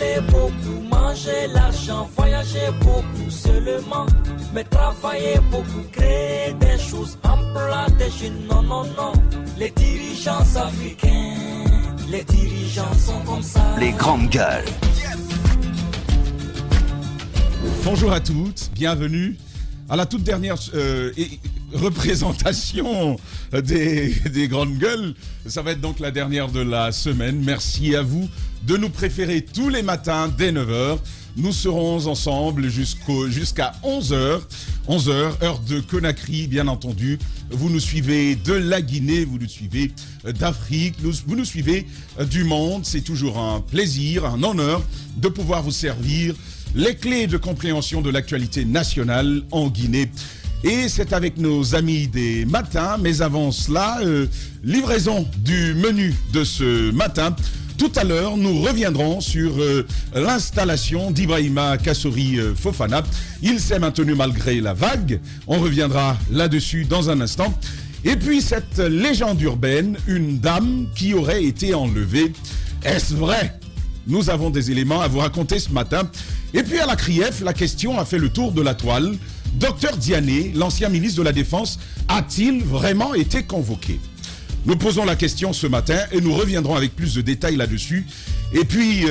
parler beaucoup, manger l'argent, voyager beaucoup seulement, mais travailler beaucoup, créer des choses, emploi des jeunes, non, non, non. Les dirigeants africains, les dirigeants sont comme ça. Les grandes gueules. Bonjour à toutes, bienvenue à la toute dernière représentation des grandes gueules. Ça va être donc la dernière de la semaine. Merci à vous de nous préférer tous les matins dès 9h. Nous serons ensemble jusqu'à 11h. 11h, heure de Conakry, bien entendu. Vous nous suivez de la Guinée, vous nous suivez d'Afrique, vous nous suivez du monde. C'est toujours un plaisir, un honneur de pouvoir vous servir les clés de compréhension de l'actualité nationale en Guinée. Et c'est avec nos amis des matins, mais avant cela, livraison du menu de ce matin. Tout à l'heure, nous reviendrons sur l'installation d'Ibrahima Kassori Fofana. Il s'est maintenu malgré la vague. On reviendra là-dessus dans un instant. Et puis cette légende urbaine, une dame qui aurait été enlevée. Est-ce vrai ? Nous avons des éléments à vous raconter ce matin. Et puis à la CRIEF, la question a fait le tour de la toile. Docteur Diané, l'ancien ministre de la Défense, a-t-il vraiment été convoqué ? Nous posons la question ce matin et nous reviendrons avec plus de détails là-dessus. Et puis,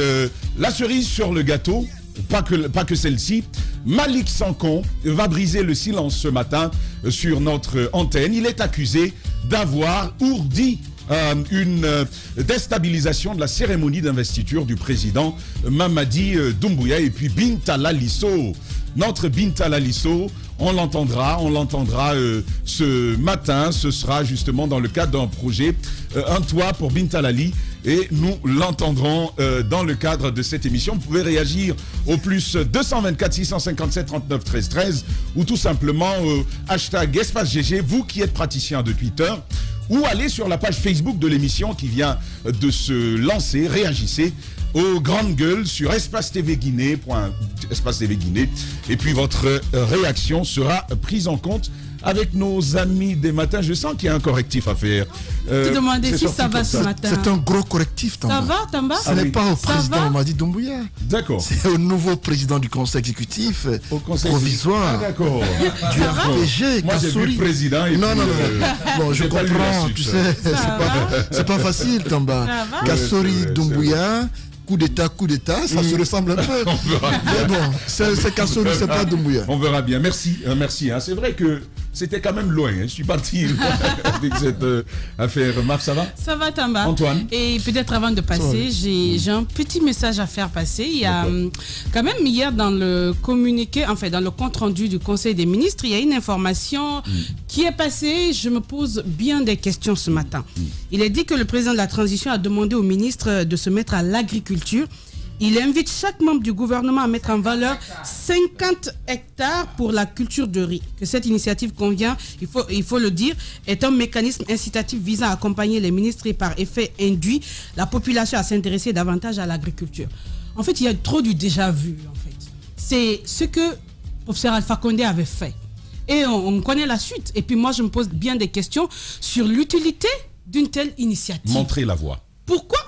la cerise sur le gâteau, pas que celle-ci, Malik Sankon va briser le silence ce matin sur notre antenne. Il est accusé d'avoir ourdi une déstabilisation de la cérémonie d'investiture du président Mamadi Doumbouya et puis Bintala Lisso. Notre Bintala Lisso, on l'entendra ce matin. Ce sera justement dans le cadre d'un projet, un toit pour Bintalali, et nous l'entendrons dans le cadre de cette émission. Vous pouvez réagir au plus 224 657 39 13 13 ou tout simplement hashtag #EspaceGG, vous qui êtes praticien de Twitter, ou allez sur la page Facebook de l'émission qui vient de se lancer. Réagissez aux grandes gueules sur Espace TV Guinée, et puis votre réaction sera prise en compte avec nos amis des matins. Je sens qu'il y a un correctif à faire. Tu demandais si ça va ce matin. C'est un gros correctif, Tamba. Ça va, Tamba? Ce n'est pas au président Mamadi Doumbouya. D'accord. C'est au nouveau président du conseil exécutif provisoire. Ah, d'accord. Du RPG, moi, j'ai vu le président. Et non. Bon, je comprends, suite, tu sais. C'est pas facile, Tamba. Kassori Doumbouya. Coup d'état, ça se ressemble un peu. Mais bon, c'est Kassori, c'est pas Doumbouya. On verra bien. Merci. C'est vrai que c'était quand même loin. Je suis parti avec cette affaire. Marc, ça va? Ça va, Tamba. Antoine? Et peut-être avant de passer, j'ai un petit message à faire passer. Il y a quand même hier dans le communiqué, dans le compte rendu du Conseil des ministres, il y a une information qui est passée. Je me pose bien des questions ce matin. Il est dit que le président de la transition a demandé au ministre de se mettre à l'agriculture. Il invite chaque membre du gouvernement à mettre en valeur 50 hectares pour la culture de riz. Que cette initiative convient, il faut le dire, est un mécanisme incitatif visant à accompagner les ministres et par effet induit la population à s'intéresser davantage à l'agriculture. En fait, il y a trop du déjà vu. C'est ce que professeur Alpha Condé avait fait. Et on connaît la suite. Et puis moi, je me pose bien des questions sur l'utilité d'une telle initiative. Montrer la voie. Pourquoi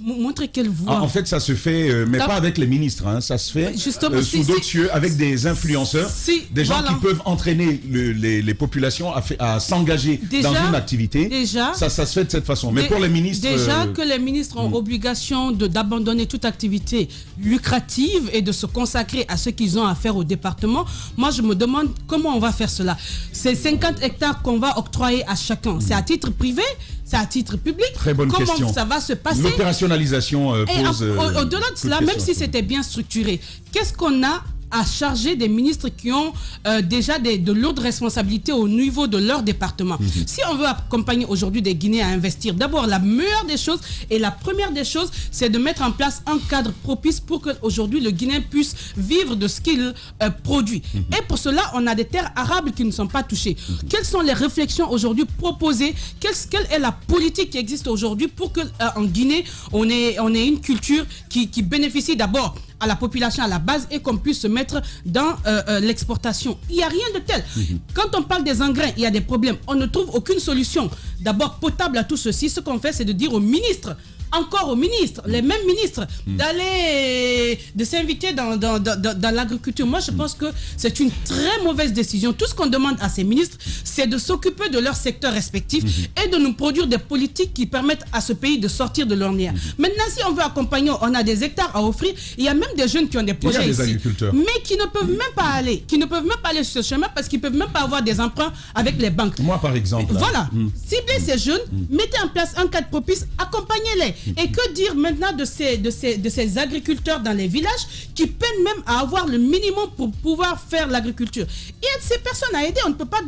montrer quelle voie? En fait, ça se fait, mais pas avec les ministres. Ça se fait sous d'autres cieux, avec des influenceurs, des gens qui peuvent entraîner les populations à s'engager dans une activité. Ça se fait de cette façon. Mais pour les ministres... Déjà que les ministres ont obligation d'abandonner toute activité lucrative et de se consacrer à ce qu'ils ont à faire au département. Moi, je me demande comment on va faire cela. Ces 50 hectares qu'on va octroyer à chacun, c'est à titre privé? C'est à titre public? Très bonne question. Comment ça va se passer? L'opérationnalisation pose... Au-delà de cela, même si c'était bien structuré, qu'est-ce qu'on a à charger des ministres qui ont déjà de lourdes responsabilités au niveau de leur département? Si on veut accompagner aujourd'hui des Guinéens à investir, d'abord la meilleure des choses et la première des choses, c'est de mettre en place un cadre propice pour qu'aujourd'hui le Guinéen puisse vivre de ce qu'il produit. Et pour cela, on a des terres arables qui ne sont pas touchées. Quelles sont les réflexions aujourd'hui proposées? Quelle est la politique qui existe aujourd'hui pour qu'en Guinée, on ait une culture qui bénéficie d'abord à la population à la base et qu'on puisse se mettre dans l'exportation. Il n'y a rien de tel. Quand on parle des engrais, il y a des problèmes. On ne trouve aucune solution d'abord potable à tout ceci. Ce qu'on fait, c'est de dire au ministre encore aux ministres, les mêmes ministres, de s'inviter dans l'agriculture. Moi, je pense que c'est une très mauvaise décision. Tout ce qu'on demande à ces ministres, c'est de s'occuper de leur secteur respectif et de nous produire des politiques qui permettent à ce pays de sortir de l'ornière. Maintenant, si on veut accompagner, on a des hectares à offrir. Il y a même des jeunes qui ont des projets ici, mais qui ne peuvent même pas aller, sur ce chemin parce qu'ils ne peuvent même pas avoir des emprunts avec les banques. Moi, par exemple. Voilà. Ciblez ces jeunes, mettez en place un cadre propice, accompagnez-les. Et que dire maintenant de ces agriculteurs dans les villages qui peinent même à avoir le minimum pour pouvoir faire l'agriculture. Il y a ces personnes à aider. On ne peut pas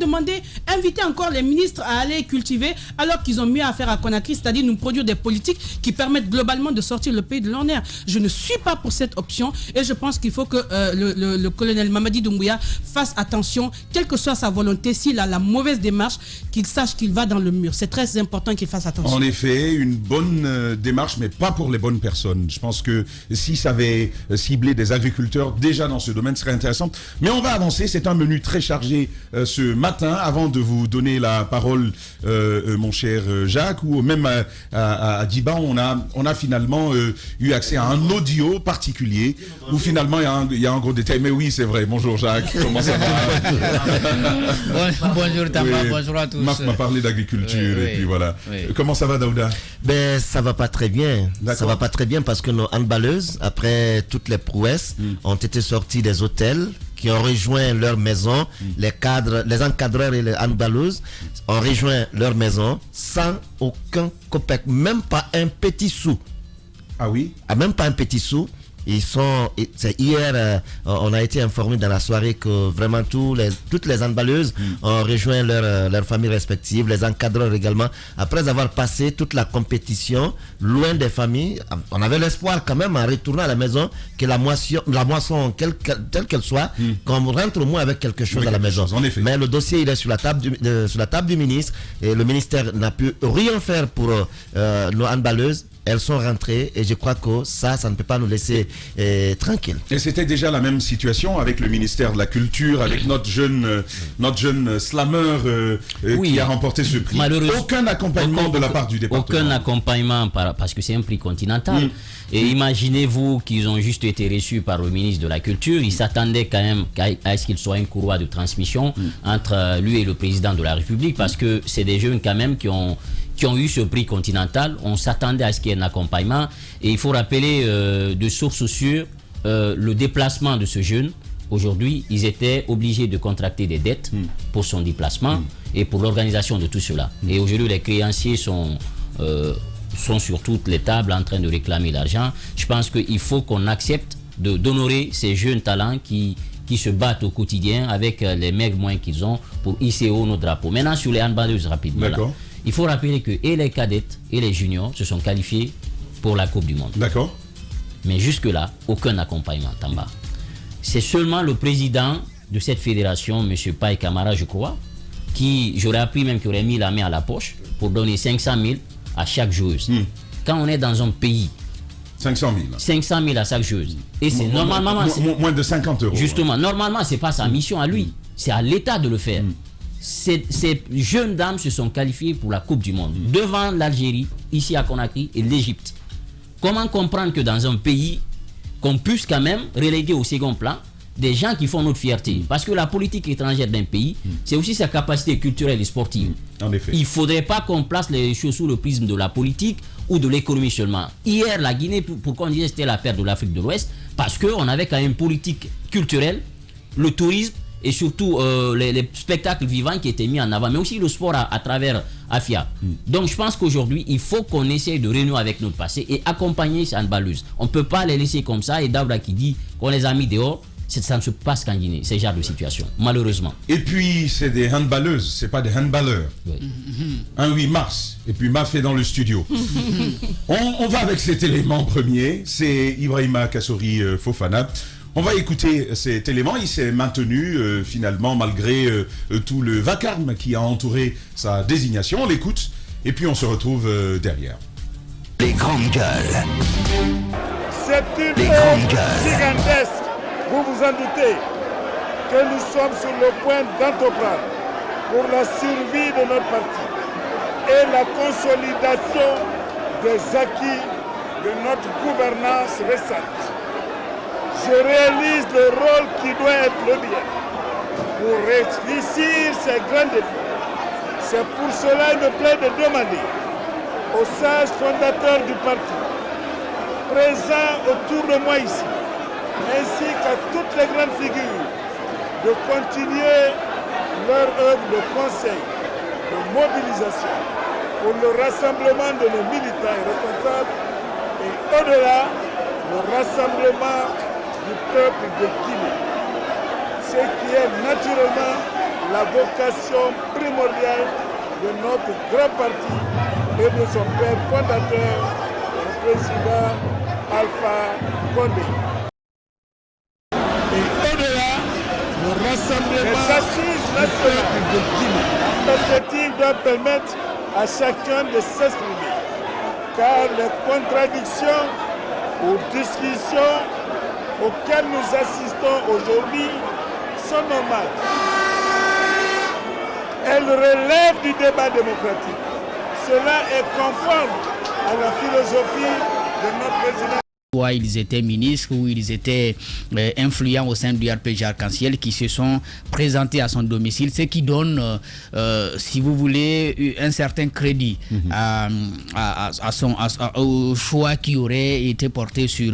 inviter encore les ministres à aller cultiver alors qu'ils ont mieux à faire à Conakry, c'est-à-dire nous produire des politiques qui permettent globalement de sortir le pays de l'ornière. Je ne suis pas pour cette option et je pense qu'il faut que le colonel Mamadi Doumbouya fasse attention, quelle que soit sa volonté, s'il a la mauvaise démarche, qu'il sache qu'il va dans le mur. C'est très important qu'il fasse attention. En effet, une bonne démarche, mais pas pour les bonnes personnes. Je pense que si ça avait ciblé des agriculteurs déjà dans ce domaine, ce serait intéressant. Mais on va avancer. C'est un menu très chargé ce matin. Avant de vous donner la parole, mon cher Jacques, ou même à Djiba, on a finalement eu accès à un audio particulier où finalement il y a un gros détail. Mais oui, c'est vrai. Bonjour Jacques. Comment ça va? Bonjour Tamba, bonjour à tous. Marc m'a parlé d'agriculture et puis voilà. Comment ça va, Daouda? Ben, ça va pas très bien. Ça va pas très bien parce que nos handballeuses, après toutes les prouesses, ont été sorties des hôtels, qui ont rejoint leur maison. Les cadres, les encadreurs et les handballeuses ont rejoint leur maison sans aucun copec, même pas un petit sou. Ah oui? Même pas un petit sou. C'est hier, on a été informé dans la soirée que vraiment toutes les handballeuses ont rejoint leurs familles respectives, les encadreurs également. Après avoir passé toute la compétition loin des familles, on avait l'espoir quand même en retournant à la maison que la moisson telle qu'elle soit, qu'on rentre au moins avec quelque chose à la maison. En effet. Mais le dossier il est sur la table du ministre et le ministère n'a pu rien faire pour nos handballeuses. Elles sont rentrées et je crois que ça ne peut pas nous laisser tranquilles. Et c'était déjà la même situation avec le ministère de la Culture, avec notre jeune slammer qui a remporté ce prix. Aucun accompagnement de la part du département. Aucun accompagnement parce que c'est un prix continental. Et imaginez-vous qu'ils ont juste été reçus par le ministre de la Culture. Ils s'attendaient quand même à ce qu'il soit une courroie de transmission entre lui et le président de la République, parce que c'est des jeunes quand même qui ont eu ce prix continental. On s'attendait à ce qu'il y ait un accompagnement. Et il faut rappeler de sources sûres le déplacement de ce jeune. Aujourd'hui, ils étaient obligés de contracter des dettes pour son déplacement et pour l'organisation de tout cela. Et aujourd'hui, les créanciers sont sur toutes les tables en train de réclamer l'argent. Je pense qu'il faut qu'on accepte d'honorer ces jeunes talents qui se battent au quotidien avec les maigres moyens qu'ils ont pour hisser haut nos drapeaux. Maintenant, sur les handballeuses, rapidement. D'accord. Il faut rappeler que et les cadettes et les juniors se sont qualifiés pour la Coupe du Monde. D'accord. Mais jusque-là, aucun accompagnement, Tamba. C'est seulement le président de cette fédération, M. Paye Camara, je crois, qui, j'aurais appris même qu'il aurait mis la main à la poche pour donner 500 000 à chaque joueuse. Quand on est dans un pays, 500 000 à chaque joueuse. Et c'est normalement... Moins de 50 euros. Justement, normalement, ce n'est pas sa mission à lui. C'est à l'État de le faire. Ces jeunes dames se sont qualifiées pour la Coupe du Monde devant l'Algérie, ici à Conakry, et l'Égypte. Comment comprendre que dans un pays, qu'on puisse quand même reléguer au second plan des gens qui font notre fierté? Parce que la politique étrangère d'un pays, c'est aussi sa capacité culturelle et sportive. En effet. Il ne faudrait pas qu'on place les choses sous le prisme de la politique ou de l'économie seulement. Hier, la Guinée, pourquoi on disait que c'était la perte de l'Afrique de l'Ouest? Parce qu'on avait quand même une politique culturelle, le tourisme, et surtout les spectacles vivants qui étaient mis en avant, mais aussi le sport à travers AFIA. Donc je pense qu'aujourd'hui, il faut qu'on essaye de renouer avec notre passé et accompagner ces handballeuses. On ne peut pas les laisser comme ça, et Daouda qui dit qu'on les a mis dehors, ça ne se passe qu'en Guinée, ce genre de situation, malheureusement. Et puis, c'est des handballeuses, c'est pas des handballeurs. Oui. Un 8 mars, et puis Maf est dans le studio. on va avec cet élément premier, c'est Ibrahima Kassori Fofana. On va écouter cet élément. Il s'est maintenu finalement malgré tout le vacarme qui a entouré sa désignation. On l'écoute et puis on se retrouve derrière. Les grandes gueules. C'est une gigantesque, vous vous en doutez, que nous sommes sur le point d'entreprendre pour la survie de notre parti et la consolidation des acquis de notre gouvernance récente. Je réalise le rôle qui doit être le mien pour réussir ces grands défis. C'est pour cela qu'il me plaît de demander aux sages fondateurs du parti, présents autour de moi ici, ainsi qu'à toutes les grandes figures, de continuer leur œuvre de conseil, de mobilisation pour le rassemblement de nos militants et responsables et au-delà, le rassemblement du peuple de Guinée. Ce qui est naturellement la vocation primordiale de notre grand parti et de son père fondateur, le président Alpha Condé. Et au-delà, le rassemblement des assises nationales de Guinée. La perspective doit permettre à chacun de s'exprimer, car les contradictions ou discussions auxquelles nous assistons aujourd'hui sont normales. Elles relèvent du débat démocratique. Cela est conforme à la philosophie de notre président. Soit ils étaient ministres ou ils étaient influents au sein du RPG Arc-en-Ciel qui se sont présentés à son domicile, ce qui donne, si vous voulez, un certain crédit au choix qui aurait été porté sur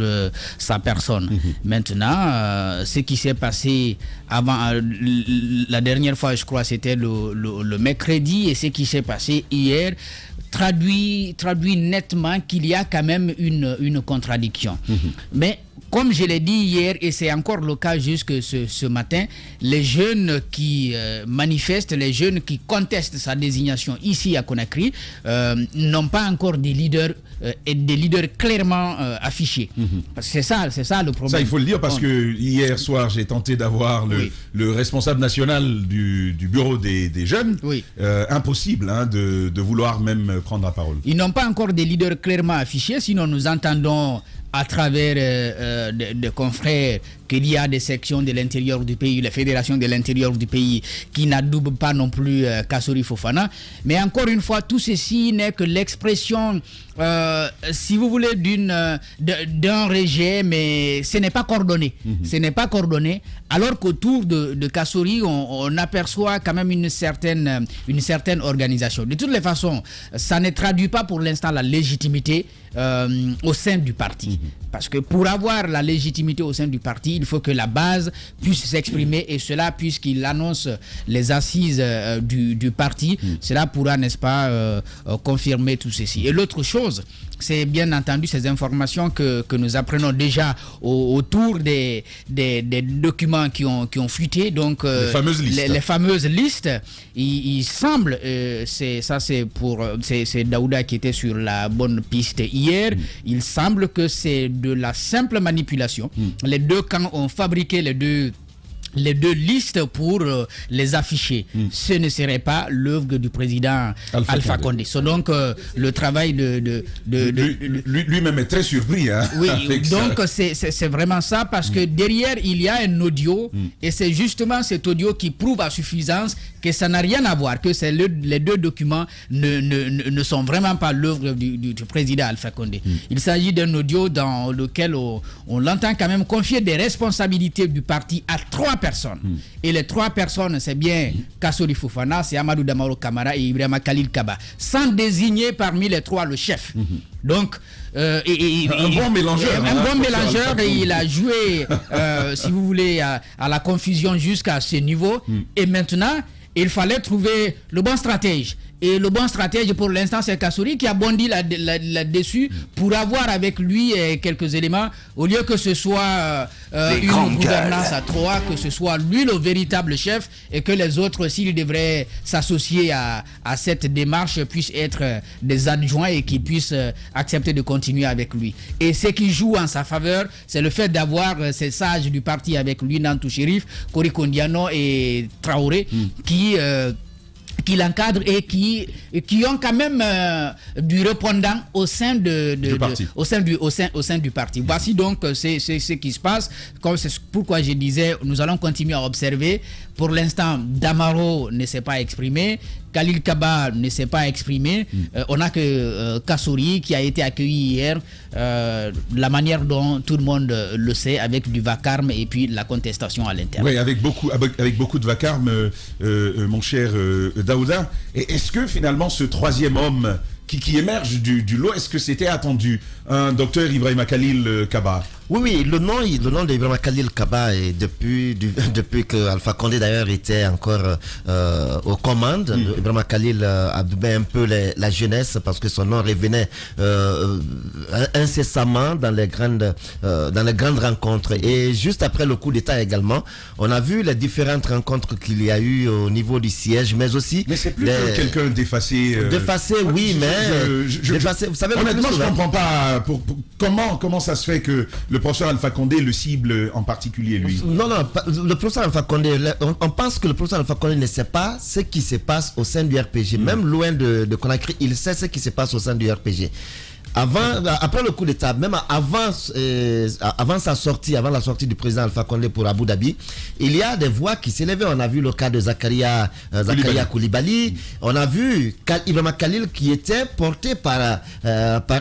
sa personne. Maintenant, ce qui s'est passé avant, la dernière fois, je crois, c'était le mercredi, et ce qui s'est passé hier traduit nettement qu'il y a quand même une contradiction. Mais comme je l'ai dit hier, et c'est encore le cas jusque ce matin, les jeunes qui manifestent, les jeunes qui contestent sa désignation ici à Conakry, n'ont pas encore des leaders et des leaders clairement affichés. C'est ça le problème. Ça, il faut le dire, parce que hier soir, j'ai tenté d'avoir le responsable national du bureau des jeunes. Impossible de vouloir même prendre la parole. Ils n'ont pas encore des leaders clairement affichés, sinon nous entendons à travers des confrères qu'il y a des sections de l'intérieur du pays, les fédérations de l'intérieur du pays qui n'adoubent pas non plus Kassory Fofana. Mais encore une fois, tout ceci n'est que l'expression, si vous voulez, d'un rejet, mais ce n'est pas coordonné. Ce n'est pas coordonné, alors qu'autour de Kassory, on aperçoit quand même une certaine organisation. De toutes les façons, ça ne traduit pas pour l'instant la légitimité au sein du parti. Parce que pour avoir la légitimité au sein du parti, il faut que la base puisse s'exprimer, et cela, puisqu'il annonce les assises du parti, cela pourra, n'est-ce pas, confirmer tout ceci. Et l'autre chose, c'est bien entendu ces informations que nous apprenons déjà autour des documents qui ont fuité, donc les fameuses listes. Il semble, c'est Daouda qui était sur la bonne piste hier, il semble que c'est de la simple manipulation. Les deux camps ont fabriqué les deux listes pour les afficher. Ce ne serait pas l'œuvre du président Alpha Condé. C'est donc le travail lui-même est très surpris. Oui, donc c'est vraiment ça, parce que derrière il y a un audio, et c'est justement cet audio qui prouve à suffisance que ça n'a rien à voir, que les deux documents ne sont vraiment pas l'œuvre du président Alpha Condé. Il s'agit d'un audio dans lequel on l'entend quand même confier des responsabilités du parti à 3 personnes. Et les 3 personnes, c'est bien Kassory Fofana, c'est Amadou Damaro Camara et Ibrahima Khalil Kaba, sans désigner parmi les 3 le chef. Donc, un bon mélangeur. Et il a joué, si vous voulez, à la confusion jusqu'à ce niveau. Et maintenant, il fallait trouver le bon stratège. Et le bon stratège pour l'instant, c'est Kassory qui a bondi là-dessus pour avoir avec lui quelques éléments, au lieu que ce soit une gouvernance à 3, que ce soit lui le véritable chef, et que les autres, s'ils devraient s'associer à cette démarche, puissent être des adjoints et qu'ils puissent accepter de continuer avec lui. Et ce qui joue en sa faveur, c'est le fait d'avoir ces sages du parti avec lui, Nantou Chérif, Kori Kondiano et Traoré, qui qui l'encadrent et qui ont quand même du répondant au sein du parti. Voici donc c'est ce qui se passe. C'est pourquoi je disais, nous allons continuer à observer. Pour l'instant, Damaro ne s'est pas exprimé, Khalil Kaba ne s'est pas exprimé. On n'a que Kassouri qui a été accueilli hier, la manière dont tout le monde le sait, avec du vacarme et puis la contestation à l'intérieur. Oui, avec beaucoup de vacarme, mon cher Daouda. Et est-ce que finalement ce troisième homme qui émerge du lot, est-ce que c'était attendu, un docteur Ibrahima Khalil Kaba? Oui, le nom d'Ibrahima Khalil Kaba, est depuis que Alpha Condé d'ailleurs était encore aux commandes. Ibrahima Khalil adoubait un peu la jeunesse parce que son nom revenait incessamment dans les grandes rencontres. Et juste après le coup d'État également, on a vu les différentes rencontres qu'il y a eu au niveau du siège, mais aussi... Mais c'est plus que quelqu'un d'effacé. D'effacé, oui, d'effacé, vous savez, honnêtement, je ne comprends pas comment ça se fait que le professeur Alpha Condé le cible en particulier, lui. Non, le professeur Alpha Condé, on pense que le professeur Alpha Condé ne sait pas ce qui se passe au sein du RPG. Même loin de Conakry, il sait ce qui se passe au sein du RPG. Après le coup d'État, même avant la sortie du président Alpha Condé pour Abu Dhabi, il y a des voix qui s'élevaient. On a vu le cas de Zakaria Koulibaly. On a vu Ibrahima Khalil qui était porté par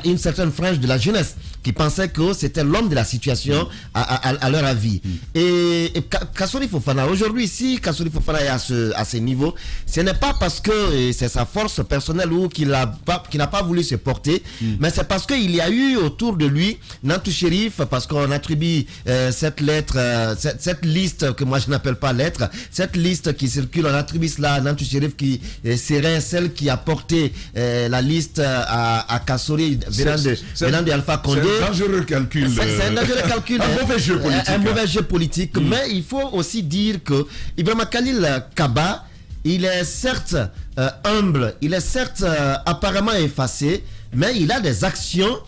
une certaine frange de la jeunesse qui pensait que c'était l'homme de la situation à leur avis. Et Kassory Fofana, aujourd'hui, si Kassory Fofana est à ce niveau, ce n'est pas parce que c'est sa force personnelle ou qu'il n'a pas voulu se porter, mais c'est parce qu'il y a eu autour de lui Nantou Chérif, parce qu'on attribue cette liste que moi je n'appelle pas lettre, cette liste qui circule, on attribue cela à Nantou Chérif qui serait celle qui a porté la liste à Kassory venant de Alpha Condé. C'est un dangereux calcul. C'est un dangereux calcul. Un mauvais jeu politique. Un mauvais jeu politique. Mais il faut aussi dire que Ibrahima Khalil Kaba, il est certes humble, il est certes apparemment effacé, mais il a des actions.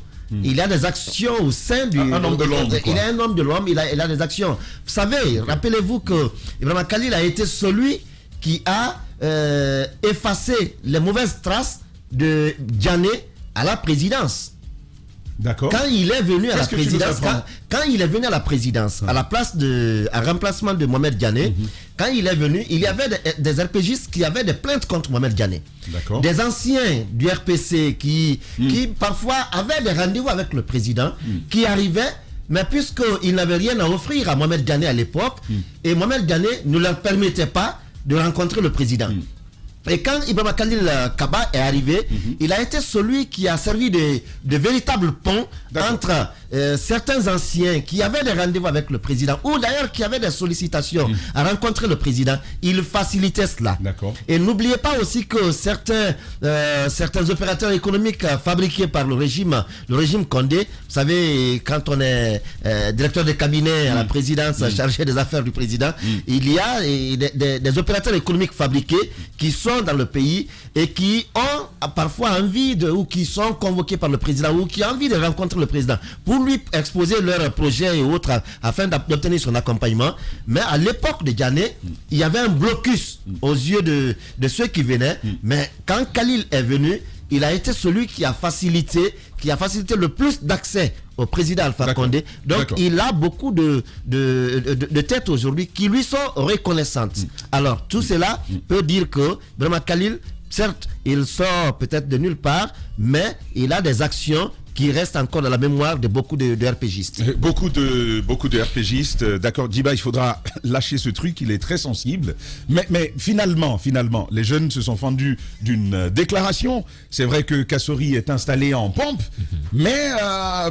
Il a des actions au sein du... Un homme de l'ombre. Il est un homme de l'ombre, il a des actions. Vous savez, rappelez-vous que Ibrahima Khalil a été celui qui a effacé les mauvaises traces de Diané à la présidence. D'accord. Quand il est venu à la présidence, à la place à remplacement de Mohamed Diané, quand il est venu, il y avait des RPGistes qui avaient des plaintes contre Mohamed Diané. D'accord. Des anciens du RPC qui parfois avaient des rendez-vous avec le président, qui arrivaient, mais puisqu'ils n'avaient rien à offrir à Mohamed Diané à l'époque, et Mohamed Diané ne leur permettait pas de rencontrer le président. Et quand Ibrahima Khalil Kaba est arrivé, il a été celui qui a servi de véritable pont entre certains anciens qui avaient des rendez-vous avec le président, ou d'ailleurs qui avaient des sollicitations à rencontrer le président. Il facilitait cela. Et n'oubliez pas aussi que certains opérateurs économiques fabriqués par le régime Condé, vous savez, quand on est directeur de cabinet à la présidence chargé des affaires du président, il y a des opérateurs économiques fabriqués qui sont dans le pays et qui ont parfois envie ou qui sont convoqués par le président ou qui ont envie de rencontrer le président pour lui exposer leurs projets et autres afin d'obtenir son accompagnement. Mais à l'époque de Diané, il y avait un blocus aux yeux de ceux qui venaient. Mais quand Khalil est venu, il a été celui qui a facilité le plus d'accès au président Alpha Condé. Donc il a beaucoup de têtes aujourd'hui qui lui sont reconnaissantes. Alors tout cela peut dire que vraiment Khalil, certes, il sort peut-être de nulle part, mais il a des actions qui reste encore dans la mémoire de beaucoup de RPGistes. Beaucoup de RPGistes. D'accord, Djiba, il faudra lâcher ce truc, il est très sensible. Mais finalement, les jeunes se sont fendus d'une déclaration. C'est vrai que Kassory est installé en pompe, mais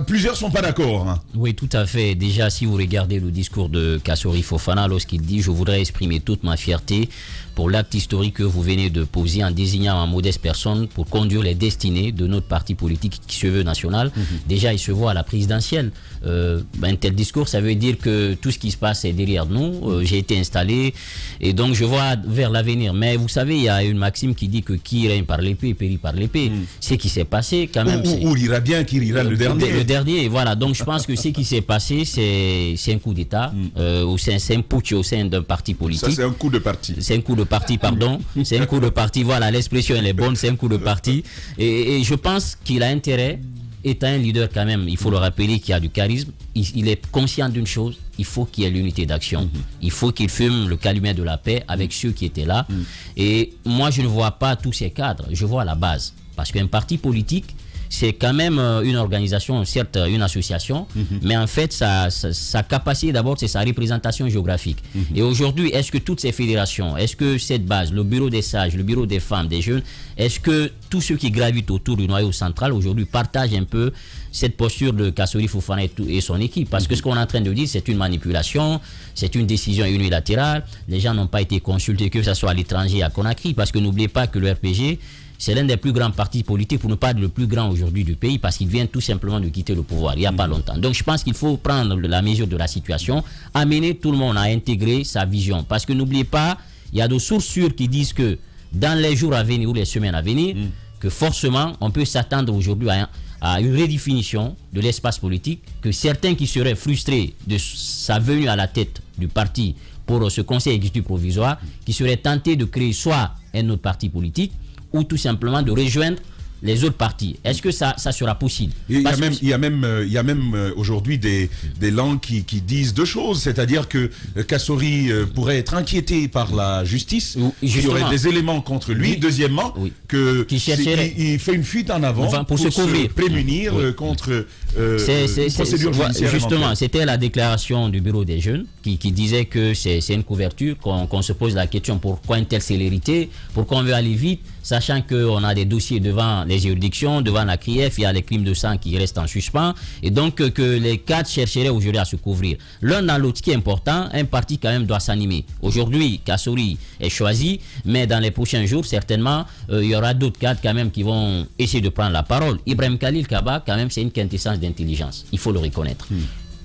plusieurs ne sont pas d'accord. Hein. Oui, tout à fait. Déjà, si vous regardez le discours de Kassory Fofana, lorsqu'il dit « Je voudrais exprimer toute ma fierté pour l'acte historique que vous venez de poser en désignant un modèle modeste personne pour conduire les destinées de notre parti politique qui se veut national. Déjà, il se voit à la présidentielle. Un tel discours, ça veut dire que tout ce qui se passe est derrière nous. J'ai été installé et donc je vois vers l'avenir. Mais vous savez, il y a une maxime qui dit que qui règne par l'épée périt par l'épée. Ce qui s'est passé quand même... Ou il ira bien, qui ira le dernier. Le dernier, voilà. Donc je pense que ce qui s'est passé, c'est un coup d'État, c'est un putsch au sein d'un parti politique. Ça, c'est un coup de parti. C'est un coup de parti, pardon. C'est un coup de parti, voilà, l'expression elle est bonne, c'est un coup de parti. Et je pense qu'il a intérêt, étant un leader quand même, il faut le rappeler, qui a du charisme, il est conscient d'une chose, il faut qu'il y ait l'unité d'action. Il faut qu'il fume le calumet de la paix avec ceux qui étaient là. Et moi, je ne vois pas tous ces cadres, je vois la base. Parce qu'un parti politique, c'est quand même une organisation, certes une association, mais en fait, sa capacité d'abord, c'est sa représentation géographique. Et aujourd'hui, est-ce que toutes ces fédérations, est-ce que cette base, le bureau des sages, le bureau des femmes, des jeunes, est-ce que tous ceux qui gravitent autour du noyau central aujourd'hui partagent un peu cette posture de Kassori Fofana et son équipe? Parce que ce qu'on est en train de dire, c'est une manipulation, c'est une décision unilatérale. Les gens n'ont pas été consultés, que ce soit à l'étranger, à Conakry, parce que n'oubliez pas que le RPG, c'est l'un des plus grands partis politiques, pour ne pas dire le plus grand aujourd'hui du pays, parce qu'il vient tout simplement de quitter le pouvoir il n'y a pas longtemps. Donc je pense qu'il faut prendre la mesure de la situation, amener tout le monde à intégrer sa vision. Parce que n'oubliez pas, il y a des sources sûres qui disent que dans les jours à venir ou les semaines à venir, que forcément on peut s'attendre aujourd'hui à une redéfinition de l'espace politique, que certains qui seraient frustrés de sa venue à la tête du parti pour ce conseil exécutif provisoire, qui seraient tentés de créer soit un autre parti politique, ou tout simplement de rejoindre les autres partis. Est-ce que ça sera possible? Il y a même aujourd'hui des langues qui disent deux choses, c'est-à-dire que Kassori pourrait être inquiété par la justice, il y aurait des éléments contre lui. Deuxièmement, il fait une fuite en avant pour se prémunir contre une procédure judiciaire. Justement, c'était la déclaration du bureau des jeunes qui disait que c'est une couverture, qu'on se pose la question pourquoi une telle célérité, pourquoi on veut aller vite, sachant qu'on a des dossiers devant les juridictions, devant la CRIEF, il y a les crimes de sang qui restent en suspens, et donc que les cadres chercheraient aujourd'hui à se couvrir. L'un dans l'autre, ce qui est important, un parti quand même doit s'animer. Aujourd'hui, Kassori est choisi, mais dans les prochains jours, certainement, il y aura d'autres cadres quand même qui vont essayer de prendre la parole. Ibrahim Khalil Kaba, quand même, c'est une quintessence d'intelligence, il faut le reconnaître.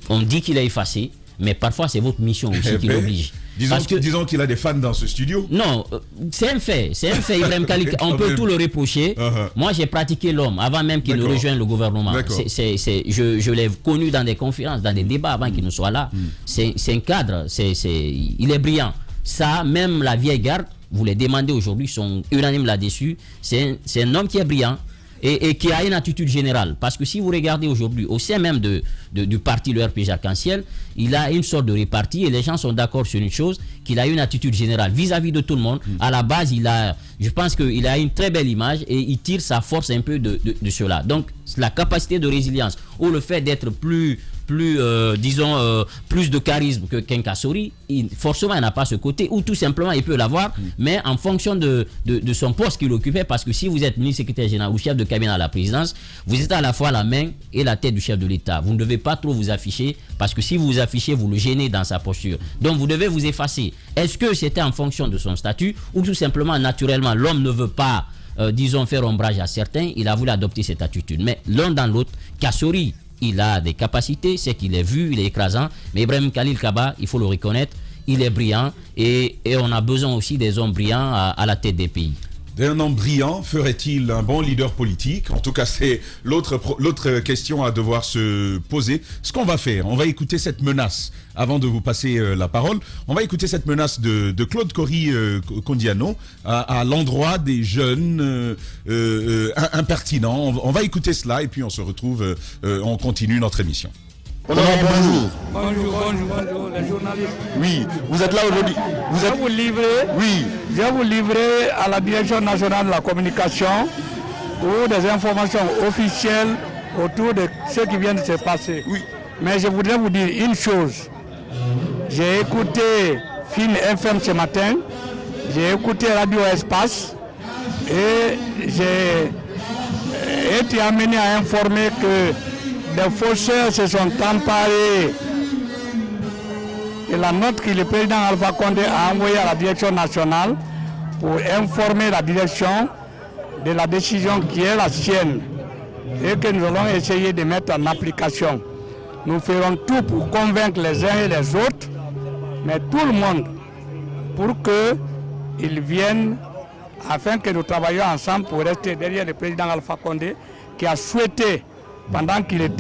On dit qu'il est effacé, mais parfois c'est votre mission aussi qui l'oblige. Disons qu'il a des fans dans ce studio. Non, c'est un fait, Ibrahim Khalil, on peut tout le reprocher. Moi j'ai pratiqué l'homme avant même qu'il ne rejoigne le gouvernement. Je l'ai connu dans des conférences, dans des débats avant qu'il ne soit là. C'est un cadre, il est brillant. Ça, même la vieille garde, vous les demandez aujourd'hui, sont unanimes là-dessus. C'est un homme qui est brillant. Et qui a une attitude générale. Parce que si vous regardez aujourd'hui, au sein même du parti, le RPG Arc-en-Ciel, il a une sorte de répartie et les gens sont d'accord sur une chose, qu'il a une attitude générale vis-à-vis de tout le monde. À la base, je pense qu'il a une très belle image et il tire sa force un peu de cela. Donc, la capacité de résilience ou le fait d'être plus de charisme qu'un Kassori, forcément il n'a pas ce côté, ou tout simplement il peut l'avoir, mais en fonction de son poste qu'il occupait, parce que si vous êtes ministre secrétaire général ou chef de cabinet à la présidence, vous êtes à la fois la main et la tête du chef de l'État. Vous ne devez pas trop vous afficher, parce que si vous vous affichez, vous le gênez dans sa posture. Donc vous devez vous effacer. Est-ce que c'était en fonction de son statut, ou tout simplement naturellement l'homme ne veut pas faire ombrage à certains, il a voulu adopter cette attitude. Mais l'un dans l'autre, Kassori, il a des capacités, c'est qu'il est vu, il est écrasant, mais Ibrahim Khalil Kaba, il faut le reconnaître, il est brillant et on a besoin aussi des hommes brillants à la tête des pays. Un homme brillant ferait-il un bon leader politique? En tout cas, c'est l'autre question à devoir se poser. Ce qu'on va faire, on va écouter cette menace, avant de vous passer la parole, on va écouter cette menace de Claude Kory Kondiano à l'endroit des jeunes impertinents. On va écouter cela et puis on se retrouve, on continue notre émission. Bonjour. Bonjour, les journalistes. Oui, vous êtes là aujourd'hui. Je vais vous livrer à la Direction nationale de la communication ou des informations officielles autour de ce qui vient de se passer. Oui. Mais je voudrais vous dire une chose. J'ai écouté Film FM ce matin, j'ai écouté Radio Espace et j'ai été amené à informer que des faussaires se sont emparés de la note que le président Alpha Condé a envoyée à la direction nationale pour informer la direction de la décision qui est la sienne et que nous allons essayer de mettre en application. Nous ferons tout pour convaincre les uns et les autres, mais tout le monde, pour qu'ils viennent, afin que nous travaillions ensemble pour rester derrière le président Alpha Condé, qui a souhaité, pendant qu'il est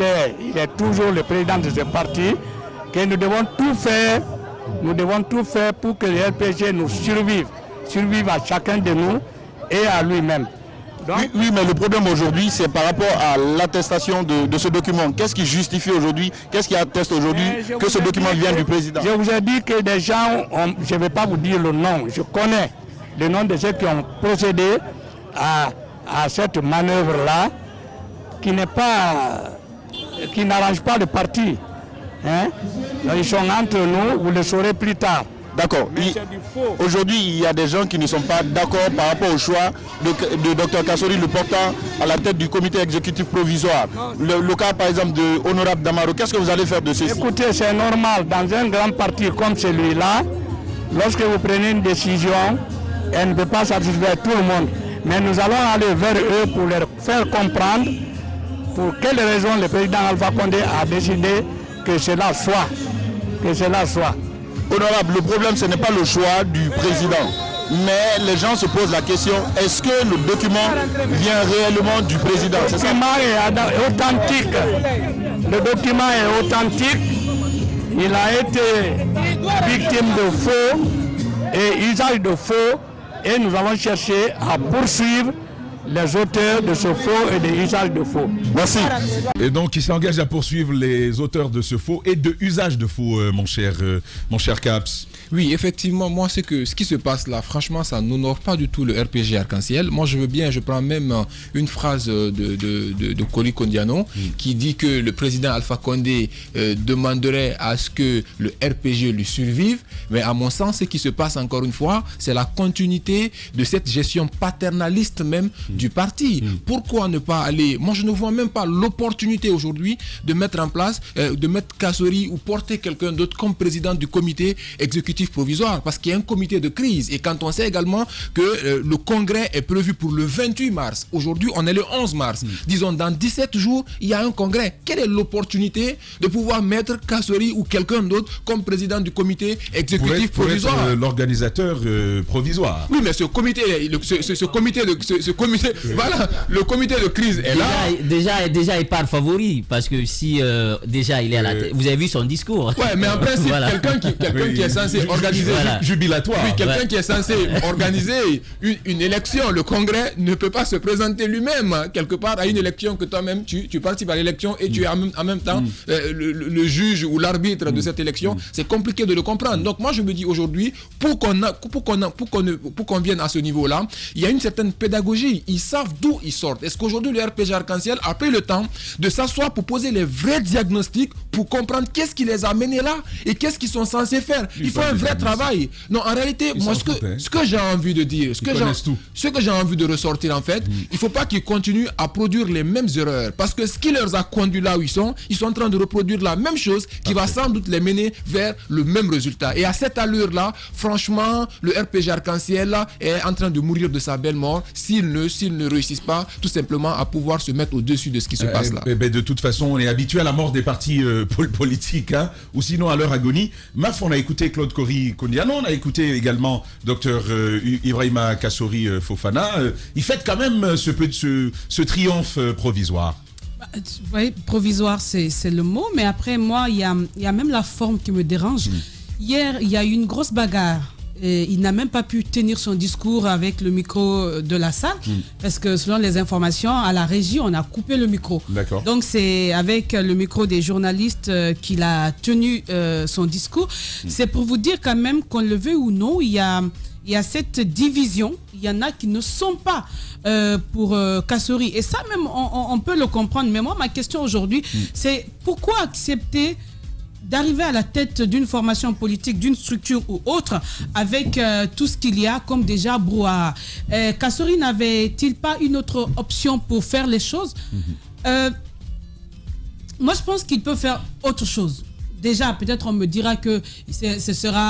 toujours le président de ce parti, que nous devons tout faire pour que le RPG nous survive à chacun de nous et à lui-même. Donc, oui, mais le problème aujourd'hui, c'est par rapport à l'attestation de ce document. Qu'est-ce qui justifie aujourd'hui, qu'est-ce qui atteste aujourd'hui que ce document vienne du président? Je vous ai dit que des gens, je ne vais pas vous dire le nom, je connais le nom de ceux qui ont procédé à cette manœuvre-là, qui n'arrange pas le parti. Hein? Ils sont entre nous, vous le saurez plus tard. D'accord. Aujourd'hui, il y a des gens qui ne sont pas d'accord par rapport au choix de Dr Kassori, le portant à la tête du comité exécutif provisoire. Le cas, par exemple, de Honorable Damaro, qu'est-ce que vous allez faire de ceci? Écoutez, c'est normal. Dans un grand parti comme celui-là, lorsque vous prenez une décision, elle ne peut pas satisfaire tout le monde. Mais nous allons aller vers eux pour leur faire comprendre pour quelles raisons le président Alpha Condé a décidé que cela soit. Honorable, le problème, ce n'est pas le choix du président. Mais les gens se posent la question, est-ce que le document vient réellement du président? Le document est authentique. Le document est authentique. Il a été victime de faux et usage de faux. Et nous allons chercher à poursuivre les auteurs de ce faux et de usage de faux. Merci. Et donc, il s'engage à poursuivre les auteurs de ce faux et de usage de faux, mon cher Caps. Oui, effectivement, moi, ce qui se passe là, franchement, ça n'honore pas du tout le RPG Arc-en-Ciel. Moi, je veux bien, je prends même une phrase de Koli Kondiano qui dit que le président Alpha Condé demanderait à ce que le RPG lui survive. Mais à mon sens, ce qui se passe encore une fois, c'est la continuité de cette gestion paternaliste même du parti. Pourquoi ne pas aller? Moi, je ne vois même pas l'opportunité aujourd'hui de mettre en place, de mettre Kassori ou porter quelqu'un d'autre comme président du comité exécutif provisoire, parce qu'il y a un comité de crise. Et quand on sait également que le congrès est prévu pour le 28 mars, aujourd'hui on est le 11 mars, disons dans 17 jours, il y a un congrès. Quelle est l'opportunité de pouvoir mettre Kassori ou quelqu'un d'autre comme président du comité exécutif provisoire? Pour être l'organisateur provisoire. Oui, mais ce comité, voilà, le comité de crise est là. Déjà il part favori, parce que si déjà il est à la tête, vous avez vu son discours. Ouais, mais en principe, voilà. quelqu'un qui est censé organiser jubilatoire. Oui, quelqu'un qui est censé organiser une élection, le congrès ne peut pas se présenter lui-même quelque part à une élection que toi-même tu participes à l'élection et tu es en même temps le juge ou l'arbitre de cette élection. C'est compliqué de le comprendre. Donc moi je me dis aujourd'hui, pour qu'on vienne à ce niveau-là, il y a une certaine pédagogie. Ils savent d'où ils sortent. Est-ce qu'aujourd'hui le RPG Arc-en-Ciel a pris le temps de s'asseoir pour poser les vrais diagnostics, pour comprendre qu'est-ce qui les a menés là et qu'est-ce qu'ils sont censés faire? Il faut un vrai travail. Non, en réalité, moi, ce que j'ai envie de dire, ce que j'ai envie de ressortir en fait, il ne faut pas qu'ils continuent à produire les mêmes erreurs. Parce que ce qui leur a conduit là où ils sont en train de reproduire la même chose qui va sans doute les mener vers le même résultat. Et à cette allure-là, franchement, le RPG Arc-en-Ciel là, est en train de mourir de sa belle mort s'ils ne réussissent pas tout simplement à pouvoir se mettre au-dessus de ce qui se passe là. De toute façon, on est habitué à la mort des partis politiques, hein, ou sinon à leur agonie. Maf, on a écouté Claude Koli Kondiano, on a écouté également Dr Ibrahima Kassori Fofana. Il fête quand même ce triomphe provisoire. Oui, provisoire, c'est le mot, mais après, moi, il y a même la forme qui me dérange. Hier, il y a eu une grosse bagarre. Et il n'a même pas pu tenir son discours avec le micro de la salle, parce que selon les informations, à la régie, on a coupé le micro. D'accord. Donc c'est avec le micro des journalistes qu'il a tenu son discours. C'est pour vous dire quand même, qu'on le veuille ou non, il y a cette division. Il y en a qui ne sont pas pour Kassori. Et ça même, on peut le comprendre. Mais moi, ma question aujourd'hui, c'est pourquoi accepter d'arriver à la tête d'une formation politique, d'une structure ou autre, avec tout ce qu'il y a comme déjà brouhaha. Kassori n'avait-il pas une autre option pour faire les choses? Moi, je pense qu'il peut faire autre chose. déjà, peut-être on me dira que ce sera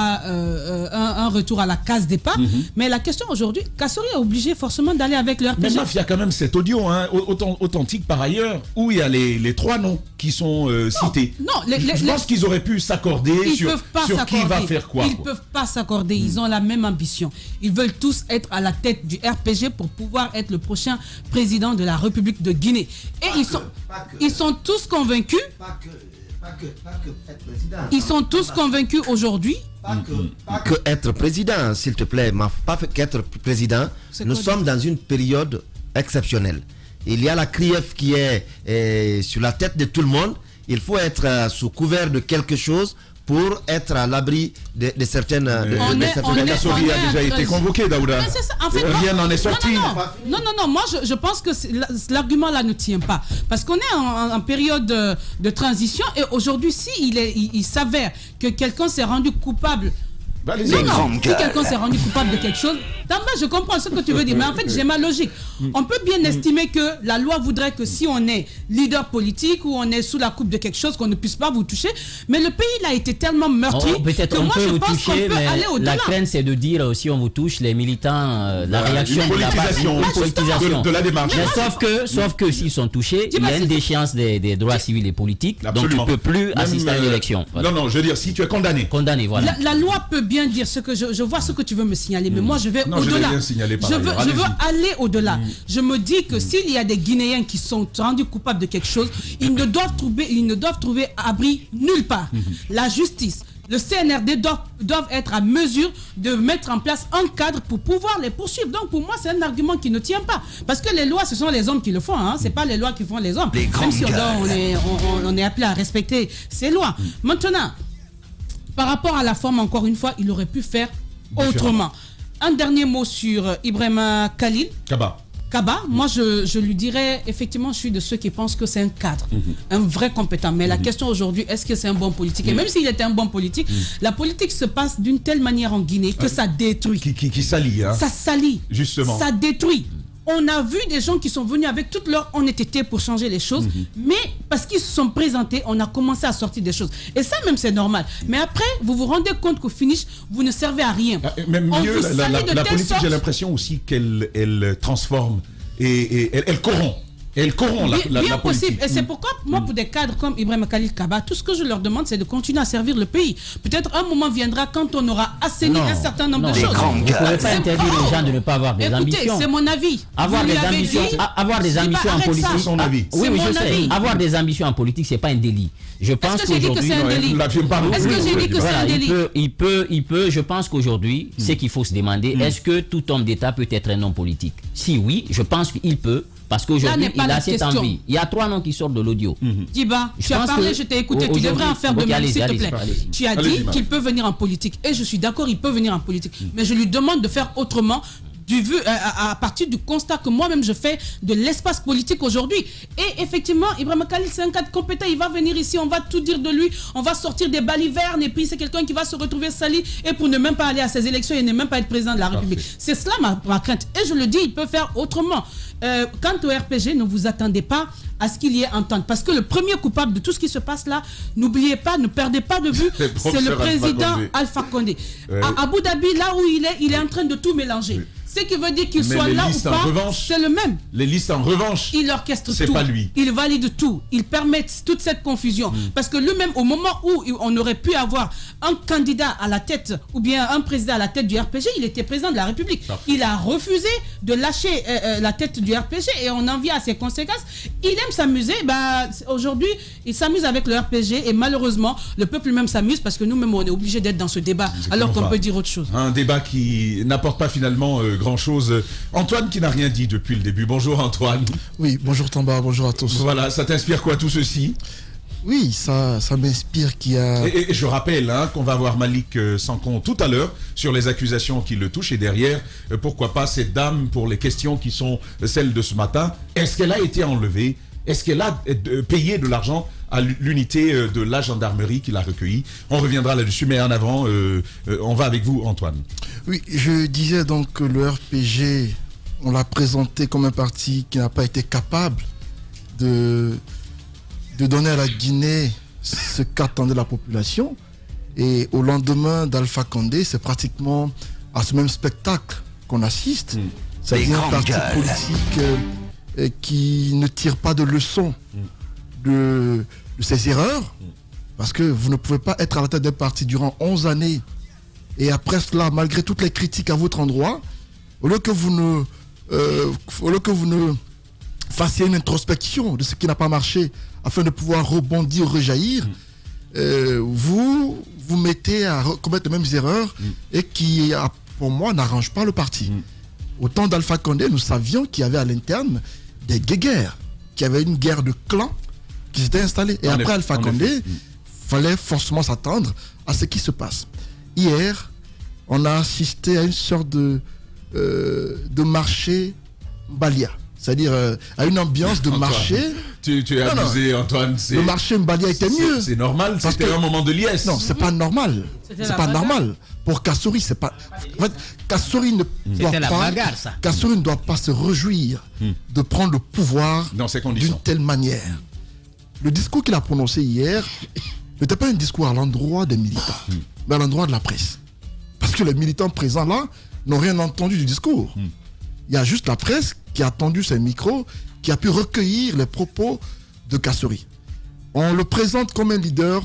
un retour à la case départ. Mais la question aujourd'hui, Kassori est obligé forcément d'aller avec le RPG. Mais Maf, il y a quand même cet audio, hein, authentique par ailleurs, où il y a les 3 noms qui sont cités. Non, je pense qu'ils auraient pu s'accorder sur qui va faire quoi. Ils ne peuvent pas s'accorder. Ils ont la même ambition. Ils veulent tous être à la tête du RPG pour pouvoir être le prochain président de la République de Guinée. Et ils sont tous convaincus. Ils sont tous convaincus aujourd'hui. Pas que être président, s'il te plaît, pas qu'être président. Nous sommes dans une période exceptionnelle. Il y a la CRIEF qui est sur la tête de tout le monde. Il faut être sous couvert de quelque chose pour être à l'abri de certaines... Kassori a déjà été convoqué, Daouda. En fait, rien n'en est sorti. Non, moi je pense que l'argument là ne tient pas. Parce qu'on est en période de transition et aujourd'hui, si il s'avère que quelqu'un s'est rendu coupable... si quelqu'un s'est rendu coupable de quelque chose, d'abord je comprends ce que tu veux dire, mais en fait j'ai ma logique. On peut bien estimer que la loi voudrait que si on est leader politique ou on est sous la coupe de quelque chose, qu'on ne puisse pas vous toucher, mais le pays il a été tellement meurtri que moi je pense qu'on peut aller au-delà. La crainte c'est de dire si on vous touche, les militants, la réaction de la politisation de la démarche. Mais sauf que s'ils sont touchés, il y a une déchéance des droits civils et politiques, donc tu ne peux plus assister à une élection. Non, je veux dire, si tu es condamné. Voilà. La loi peut bien dire ce que je vois ce que tu veux me signaler, mais moi je vais au-delà. Je veux aller au-delà. Je me dis que s'il y a des Guinéens qui sont rendus coupables de quelque chose, ils ne doivent trouver abri nulle part. La justice, le CNRD doivent être à mesure de mettre en place un cadre pour pouvoir les poursuivre. Donc pour moi, c'est un argument qui ne tient pas. Parce que les lois, ce sont les hommes qui le font. Hein. Ce n'est pas les lois qui font les hommes. Même si on est appelé à respecter ces lois. Maintenant, par rapport à la forme, encore une fois, il aurait pu faire autrement. Un dernier mot sur Ibrahima Khalil. Kaba, moi je lui dirais, effectivement, je suis de ceux qui pensent que c'est un cadre, un vrai compétent. Mais la question aujourd'hui, est-ce que c'est un bon politique? Et même s'il était un bon politique, la politique se passe d'une telle manière en Guinée que ça détruit. Qui salit, hein. Ça salit. Justement. Ça détruit. On a vu des gens qui sont venus avec toute leur honnêteté pour changer les choses, mais parce qu'ils se sont présentés, on a commencé à sortir des choses. Et ça même, c'est normal. Mais après, vous vous rendez compte qu'au finish, vous ne servez à rien. Même mieux, la politique, j'ai l'impression aussi qu'elle transforme et elle corrompt. Elle corrompt la politique. Et c'est pourquoi, moi, pour des cadres comme Ibrahima Khalil Kaba, tout ce que je leur demande, c'est de continuer à servir le pays. Peut-être un moment viendra quand on aura assaini un certain nombre de choses. Vous ne pouvez pas interdire les gens de ne pas avoir des ambitions. Écoutez, c'est mon avis. Avoir des ambitions en politique, c'est son avis. Oui, je sais. Avoir des ambitions en politique, c'est pas un délit. Je pense qu'aujourd'hui, est-ce que j'ai dit que c'est un délit? Il peut. Je pense qu'aujourd'hui, ce qu'il faut se demander, est-ce que tout homme d'État peut être un homme politique? Si oui, je pense qu'il peut. Parce qu'aujourd'hui, il a cette envie. Il y a 3 noms qui sortent de l'audio. Diba, tu as parlé, je t'ai écouté. Tu devrais en faire de même, s'il te plaît. Tu as dit qu'il peut venir en politique. Et je suis d'accord, il peut venir en politique. Mais je lui demande de faire autrement. À partir du constat que moi-même je fais de l'espace politique aujourd'hui. Et effectivement, Ibrahima Khalil, c'est un cadre compétent. Il va venir ici, on va tout dire de lui, on va sortir des balivernes et puis c'est quelqu'un qui va se retrouver sali et pour ne même pas aller à ces élections et ne même pas être président de la République. C'est cela ma crainte. Et je le dis, il peut faire autrement. Quant au RPG, ne vous attendez pas à ce qu'il y ait entente. Parce que le premier coupable de tout ce qui se passe là, n'oubliez pas, ne perdez pas de vue, c'est le président Alpha Condé. À Abu Dhabi, là où il est en train de tout mélanger. Ce qui veut dire qu'il soit là ou pas, c'est le même. Les listes en revanche, il orchestre tout. C'est pas lui. Il valide tout. Il permet toute cette confusion. Parce que lui-même, au moment où on aurait pu avoir un candidat à la tête ou bien un président à la tête du RPG, il était président de la République. Il a refusé de lâcher la tête du RPG et on en vient à ses conséquences. Il aime s'amuser. Aujourd'hui, il s'amuse avec le RPG et malheureusement, le peuple même s'amuse parce que nous-mêmes, on est obligé d'être dans ce débat alors qu'on peut dire autre chose. Un débat qui n'apporte pas finalement grand-chose. Antoine qui n'a rien dit depuis le début. Bonjour Antoine. Oui, bonjour Tamba, bonjour à tous. Voilà, ça t'inspire quoi tout ceci? Oui, ça m'inspire qu'il y a... Et je rappelle qu'on va avoir Malik Sankon tout à l'heure sur les accusations qui le touchent et derrière, pourquoi pas cette dame pour les questions qui sont celles de ce matin. Est-ce qu'elle a été enlevée? Est-ce qu'elle a payé de l'argent à l'unité de la gendarmerie qui l'a recueillie? On reviendra là-dessus, mais en avant, on va avec vous, Antoine. Oui, je disais donc que le RPG, on l'a présenté comme un parti qui n'a pas été capable de donner à la Guinée ce qu'attendait la population. Et au lendemain d'Alpha Condé, c'est pratiquement à ce même spectacle qu'on assiste. C'est-à-dire un parti politique qui ne tire pas de leçons de ses erreurs. Parce que vous ne pouvez pas être à la tête d'un parti durant 11 années et après cela, malgré toutes les critiques à votre endroit, au lieu que vous ne fassiez une introspection de ce qui n'a pas marché afin de pouvoir rebondir, rejaillir, vous mettez à commettre les mêmes erreurs et qui, pour moi, n'arrangent pas le parti. Au temps d'Alpha Condé, nous savions qu'il y avait à l'interne des guéguerres, qu'il y avait une guerre de clans qui s'était installée. Et après Alpha Condé, fallait forcément s'attendre à ce qui se passe. Hier, on a assisté à une sorte de marché Mbalia. C'est-à-dire à une ambiance de marché. Tu es abusé, Antoine. Le marché Mbalia était mieux. C'est normal, c'était un moment de liesse. Non, c'est pas normal. C'est pas normal. Pour Kassori, c'est pas. En fait, Kassori ne doit pas se réjouir de prendre le pouvoir d'une telle manière. Le discours qu'il a prononcé hier n'était pas un discours à l'endroit des militants, mais à l'endroit de la presse. Parce que les militants présents là n'ont rien entendu du discours. Il y a juste la presse qui a tendu ses micros, qui a pu recueillir les propos de Kassori. On le présente comme un leader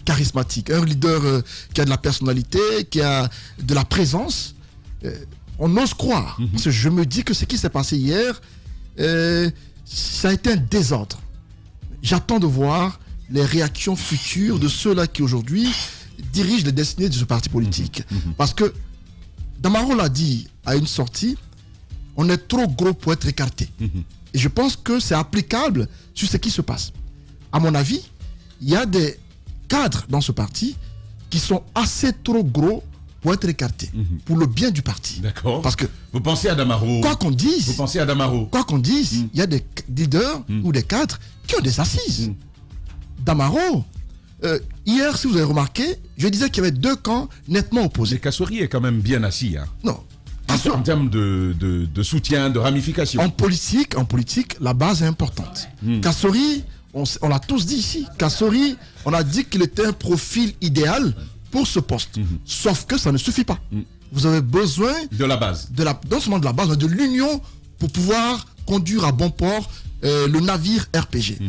charismatique, un leader qui a de la personnalité, qui a de la présence. On ose croire, parce que je me dis que ce qui s'est passé hier, ça a été un désordre. J'attends de voir les réactions futures de ceux-là qui aujourd'hui dirigent les destinées de ce parti politique. Parce que Damaro l'a dit à une sortie, on est trop gros pour être écarté. Et je pense que c'est applicable sur ce qui se passe. À mon avis, il y a des cadres dans ce parti qui sont assez trop gros pour être écartés, pour le bien du parti. D'accord. Parce que vous pensez à Damaro. Quoi qu'on dise, vous pensez à Damaro. Quoi qu'on dise, il y a des leaders ou des cadres qui ont des assises. Damaro, hier, si vous avez remarqué, je disais qu'il y avait deux camps nettement opposés. Kassori est quand même bien assis. Hein. Non. En termes de soutien, de ramification. En politique, la base est importante. Kassori, on l'a tous dit ici, Kassori, on a dit qu'il était un profil idéal pour ce poste. Sauf que ça ne suffit pas. Vous avez besoin de la base. Non seulement de la base, mais de l'union pour pouvoir conduire à bon port le navire RPG.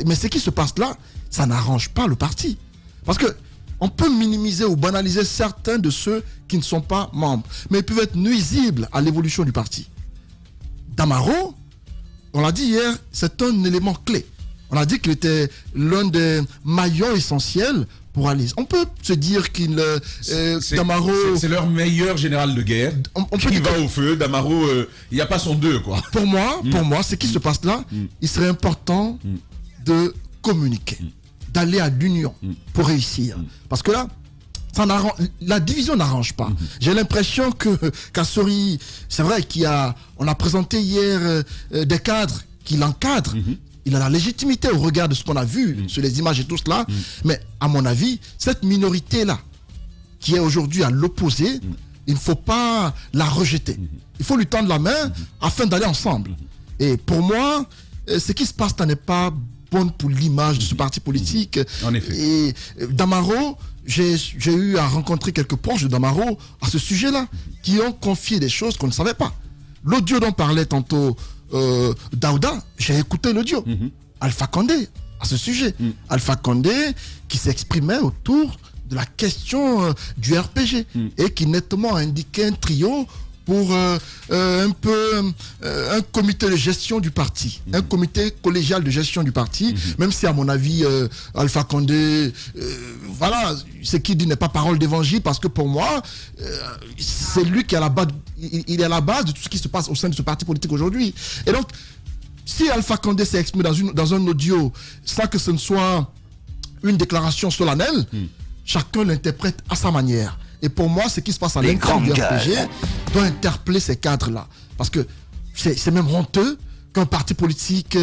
Mais ce qui se passe là, ça n'arrange pas le parti. Parce que on peut minimiser ou banaliser certains de ceux qui ne sont pas membres, mais ils peuvent être nuisibles à l'évolution du parti. Damaro, on l'a dit hier, c'est un élément clé. On a dit qu'il était l'un des maillons essentiels pour aller. On peut se dire qu'il Damaro, c'est leur meilleur général de guerre. Qui va au feu. Damaro, il n'y a pas son deux, quoi. Pour moi, ce qui se passe là, il serait important de communiquer, d'aller à l'union pour réussir. Parce que là, la division n'arrange pas. J'ai l'impression que Kassori, c'est vrai on a présenté hier des cadres qui l'encadrent. Il a la légitimité au regard de ce qu'on a vu sur les images et tout cela. Mais à mon avis, cette minorité-là, qui est aujourd'hui à l'opposé, il ne faut pas la rejeter. Il faut lui tendre la main afin d'aller ensemble. Et pour moi, ce qui se passe là n'est pas bon pour l'image de ce parti politique. En effet. Et Damaro, j'ai eu à rencontrer quelques proches de Damaro à ce sujet-là, qui ont confié des choses qu'on ne savait pas. L'audio dont parlait tantôt Daouda, j'ai écouté l'audio. Alpha Condé à ce sujet. Alpha Condé qui s'exprimait autour de la question du RPG et qui nettement indiquait un trio pour un comité de gestion du parti, un comité collégial de gestion du parti, même si à mon avis Alpha Condé, voilà, ce qu'il dit n'est pas parole d'évangile, parce que pour moi, c'est lui qui est à la base, il est à la base de tout ce qui se passe au sein de ce parti politique aujourd'hui. Et donc, si Alpha Condé s'est exprimé dans un audio sans que ce ne soit une déclaration solennelle, chacun l'interprète à sa manière. Et pour moi, ce qui se passe à l'intérieur du RPG doit interpeller ces cadres-là. Parce que c'est même honteux qu'un parti politique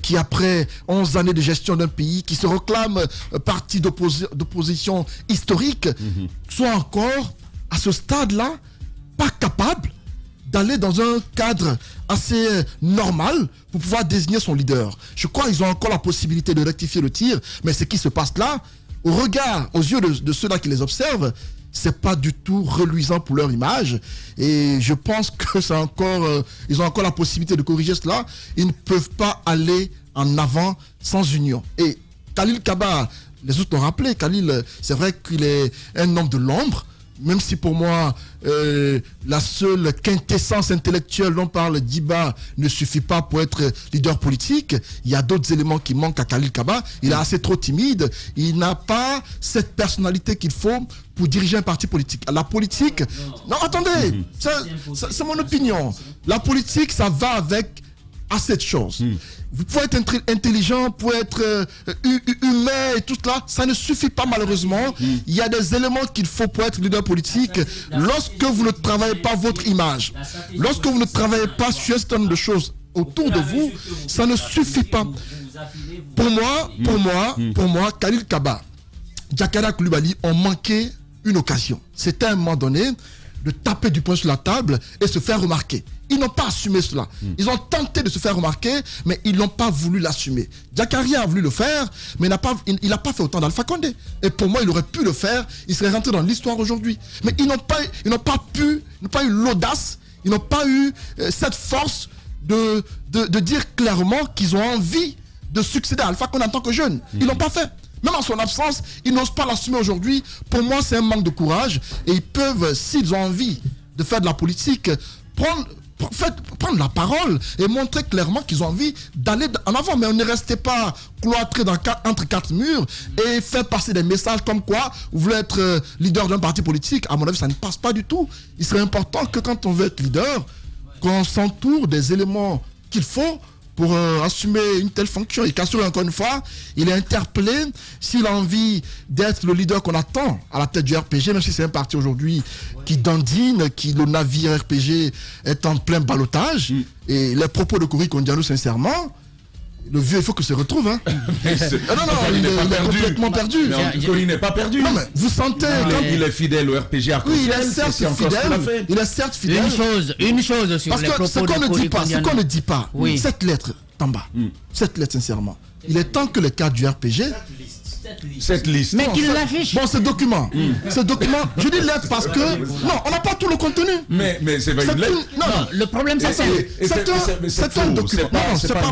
qui, après 11 années de gestion d'un pays, qui se réclame parti d'opposition historique, soit encore, à ce stade-là, pas capable d'aller dans un cadre assez normal pour pouvoir désigner son leader. Je crois qu'ils ont encore la possibilité de rectifier le tir, mais ce qui se passe là, au regard, aux yeux de ceux-là qui les observent, c'est pas du tout reluisant pour leur image. Et je pense que c'est encore, ils ont encore la possibilité de corriger cela. Ils ne peuvent pas aller en avant sans union. Et Khalil Kaba, les autres l'ont rappelé, Khalil, c'est vrai qu'il est un homme de l'ombre, même si pour moi, la seule quintessence intellectuelle dont parle Diba ne suffit pas pour être leader politique. Il y a d'autres éléments qui manquent à Khalil Kaba. Il est assez trop timide. Il n'a pas cette personnalité qu'il faut pour diriger un parti politique. La politique... Non, attendez, c'est mon opinion. La politique, ça va avec assez de choses. Vous pouvez être intelligent, vous pouvez être humain et tout cela, ça ne suffit pas malheureusement. Il y a des éléments qu'il faut pour être leader politique. Lorsque vous ne travaillez pas votre image, lorsque vous ne travaillez pas sur un certain nombre de choses autour de vous, ça ne suffit pas. Pour moi, Khalil Kaba, Jakara Coulibaly ont manqué une occasion. C'était à un moment donné de taper du poing sur la table et se faire remarquer. Ils n'ont pas assumé cela. Ils ont tenté de se faire remarquer, mais ils n'ont pas voulu l'assumer. Jakaria a voulu le faire, mais il n'a pas fait autant d'Alpha Condé. Et pour moi, il aurait pu le faire, il serait rentré dans l'histoire aujourd'hui. Mais ils n'ont pas eu l'audace, ils n'ont pas eu cette force de dire clairement qu'ils ont envie de succéder à Alpha Condé en tant que jeune. Ils ne l'ont pas fait. Même en son absence, ils n'osent pas l'assumer aujourd'hui. Pour moi, c'est un manque de courage. Et ils peuvent, s'ils ont envie de faire de la politique, prendre la parole et montrer clairement qu'ils ont envie d'aller en avant. Mais on ne restait pas cloîtré entre quatre murs et faire passer des messages comme quoi vous voulez être leader d'un parti politique. À mon avis, ça ne passe pas du tout. Il serait important que quand on veut être leader, qu'on s'entoure des éléments qu'il faut pour assumer une telle fonction. Et Kassouri, encore une fois, il est interpellé s'il a envie d'être le leader qu'on attend à la tête du RPG, même si c'est un parti aujourd'hui qui dandine, le navire RPG est en plein ballottage. Et les propos de Kouri Kondiano, sincèrement, le vieux, il faut qu'il se retrouve. Hein. Il est complètement perdu. Il n'est pas perdu. Non, mais vous sentez... Il est fidèle au RPG Arc-en-Ciel. Oui, il est certes fidèle. Une chose sur les propos de Kouri Kondiano. Ce qu'on ne dit pas, cette lettre, Tamba, cette lettre, sincèrement, il est temps que les cadres du RPG... Cette liste. Mais qu'il l'affiche. Bon, ce document, je dis lettre parce que... Non, on n'a pas tout le contenu. Mais c'est pas une lettre. Non, le problème, c'est un document. Non, c'est pas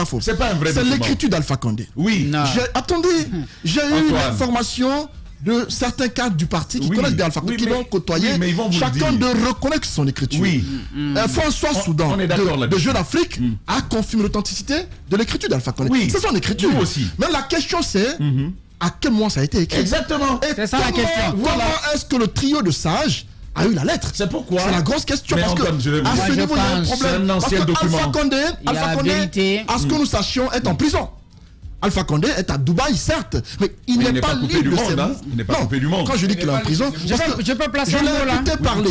faux. C'est pas un vrai document. C'est l'écriture d'Alpha Condé. Oui. Attendez, j'ai eu l'information de certains cadres du parti qui connaissent bien Alpha Condé, qui l'ont côtoyé, chacun de reconnaître son écriture. François Soudan, de Jeune Afrique, a confirmé l'authenticité de l'écriture d'Alpha Condé. C'est son écriture. Mais la question c'est, à quel moment ça a été écrit? Exactement. C'est ça la question. Comment est-ce que le trio de sages a eu la lettre? C'est pourquoi. C'est la grosse question. Parce que à ce niveau, il y a un problème. Parce que Alpha Condé, à ce que nous sachions, est en prison. Alpha Condé est à Dubaï, certes, mais il n'est pas libre de ses mouvements. Il n'est pas coupé du monde. Quand je dis qu'il est en prison, je peux placer un mot là. Je l'ai écouté parler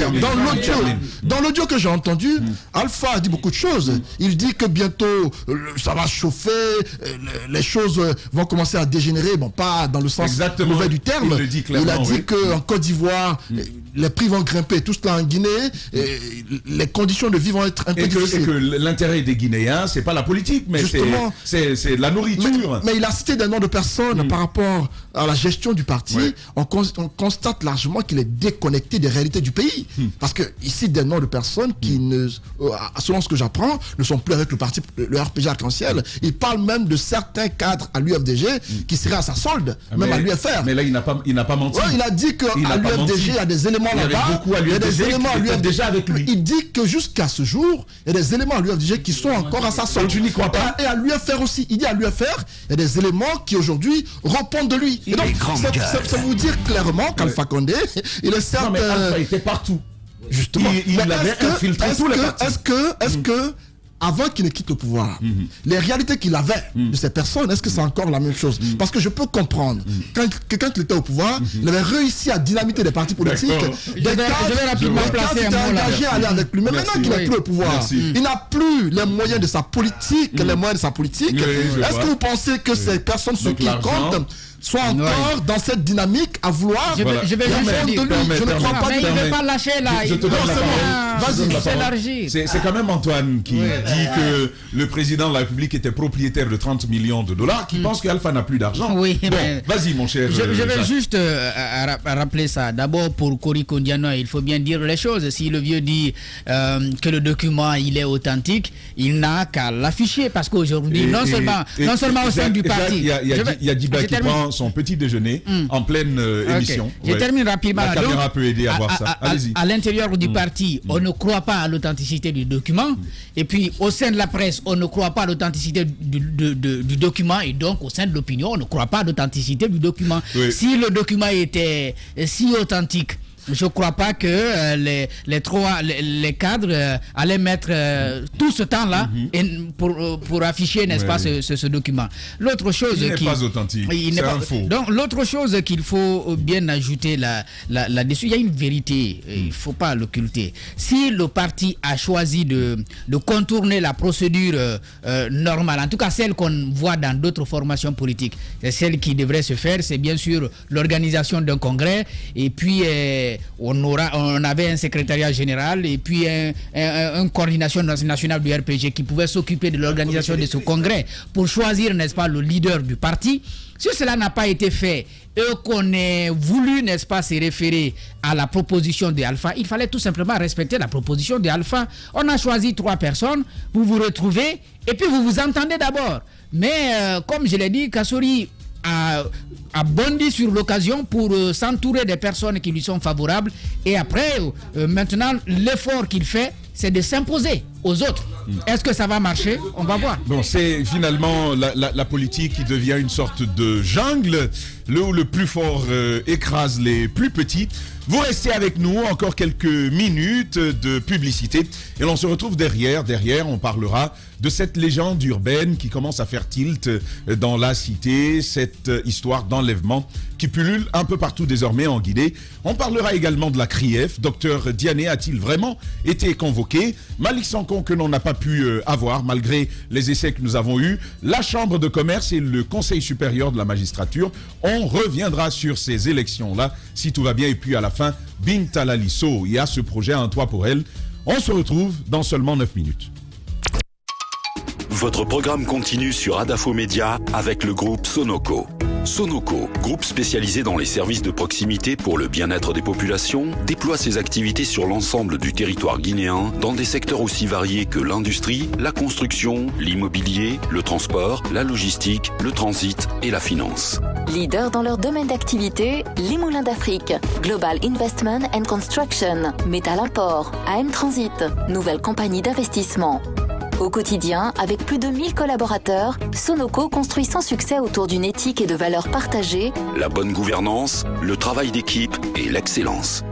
dans l'audio que j'ai entendu. Alpha a dit beaucoup de choses. Il dit que bientôt ça va chauffer, les choses vont commencer à dégénérer, bon, pas dans le sens mauvais du terme. Il a dit qu'en Côte d'Ivoire, les prix vont grimper, tout cela en Guinée, les conditions de vie vont être un peu difficiles. Et que l'intérêt des Guinéens, c'est pas la politique, mais c'est la nourriture. Mais il a cité des noms de personnes par rapport à la gestion du parti. On constate largement qu'il est déconnecté des réalités du pays. Parce qu'il cite des noms de personnes qui, selon ce que j'apprends, ne sont plus avec le parti, le RPG Arc-en-Ciel. Il parle même de certains cadres à l'UFDG qui seraient à sa solde, même à l'UFR. Mais là, il n'a pas menti. Il a dit qu'à l'UFDG, il y a des éléments là-bas. Il y a des éléments à l'UFDG avec lui. Il dit que jusqu'à ce jour, il y a des éléments à l'UFDG qui sont encore à sa solde. Tu n'y crois pas? Et à l'UFR aussi. Il dit à l'UFR, il y a des éléments qui aujourd'hui répondent de lui. Et donc, ça vous dire clairement qu'Alpha Condé, il est certes... Non, mais Alpha était partout. Justement. Il avait infiltré tous les partis. Est-ce que avant qu'il ne quitte le pouvoir, les réalités qu'il avait de ces personnes, est-ce que c'est encore la même chose? Parce que je peux comprendre quand il était au pouvoir, il avait réussi à dynamiter des partis politiques. Je vais rapidement placer un mot là. Engagé à aller avec lui. Mais maintenant qu'il n'a plus le pouvoir, il n'a plus les moyens de sa politique, Est-ce que vous pensez que ces personnes, ce qui compte, soit encore dans cette dynamique à vouloir. Je vais juste dire, je ne crois pas. Mais il ne veut pas lâcher là. Je te donne la parole. Vas-y, s'élargir. C'est quand même Antoine qui dit que le président de la République était propriétaire de 30 millions de dollars, qui pense qu'Alpha n'a plus d'argent. Oui, bon, vas-y mon cher. Je vais juste rappeler ça. D'abord, pour Cory Kondiano, il faut bien dire les choses. Si le vieux dit que le document il est authentique, il n'a qu'à l'afficher, parce qu'aujourd'hui, non seulement au sein du parti. Il y a Diba qui prend son petit déjeuner en pleine émission. Je termine rapidement. La caméra peut aider à voir ça. Allez-y. À l'intérieur du parti, on ne croit pas à l'authenticité du document. Et puis, au sein de la presse, on ne croit pas à l'authenticité du document. Et donc, au sein de l'opinion, on ne croit pas à l'authenticité du document. Oui. Si le document était si authentique, je ne crois pas que les cadres allaient mettre tout ce temps-là pour afficher, n'est-ce pas, ce document. L'autre chose il n'est pas authentique, c'est un faux. Donc, l'autre chose qu'il faut bien ajouter là-dessus, il y a une vérité, il ne faut pas l'occulter. Si le parti a choisi de contourner la procédure normale, en tout cas celle qu'on voit dans d'autres formations politiques, c'est celle qui devrait se faire, c'est bien sûr l'organisation d'un congrès, et puis on avait un secrétariat général et puis une coordination nationale du RPG qui pouvait s'occuper de l'organisation de ce congrès pour choisir, n'est-ce pas, le leader du parti. Si cela n'a pas été fait et qu'on ait voulu, n'est-ce pas, se référer à la proposition de Alpha, il fallait tout simplement respecter la proposition de Alpha. On a choisi 3 personnes, vous vous retrouvez et puis vous vous entendez d'abord. Mais comme je l'ai dit, Kassory a bondi sur l'occasion pour s'entourer des personnes qui lui sont favorables, et après maintenant l'effort qu'il fait, c'est de s'imposer aux autres. Est-ce que ça va marcher? On va voir. Bon, c'est finalement la politique qui devient une sorte de jungle, où le plus fort écrase les plus petits. Vous restez avec nous, encore quelques minutes de publicité, et l'on se retrouve derrière. Derrière, on parlera de cette légende urbaine qui commence à faire tilt dans la cité, cette histoire d'enlèvement qui pullule un peu partout désormais en Guinée. On parlera également de la CRIEF. Docteur Diané a-t-il vraiment été convoqué? Malick Sankon que l'on n'a pas pu avoir malgré les essais que nous avons eus. La Chambre de commerce et le Conseil supérieur de la magistrature. On reviendra sur ces élections-là si tout va bien. Et puis à la fin, Binta Lalisso, il y a ce projet Un toit pour elle. On se retrouve dans seulement 9 minutes. Votre programme continue sur Adafo Média avec le groupe Sonoco. Sonoco, groupe spécialisé dans les services de proximité pour le bien-être des populations, déploie ses activités sur l'ensemble du territoire guinéen dans des secteurs aussi variés que l'industrie, la construction, l'immobilier, le transport, la logistique, le transit et la finance. Leader dans leur domaine d'activité, les Moulins d'Afrique, Global Investment and Construction, Metal Import, AM Transit, nouvelle compagnie d'investissement. Au quotidien, avec plus de 1000 collaborateurs, Sonoco construit sans succès autour d'une éthique et de valeurs partagées, la bonne gouvernance, le travail d'équipe et l'excellence.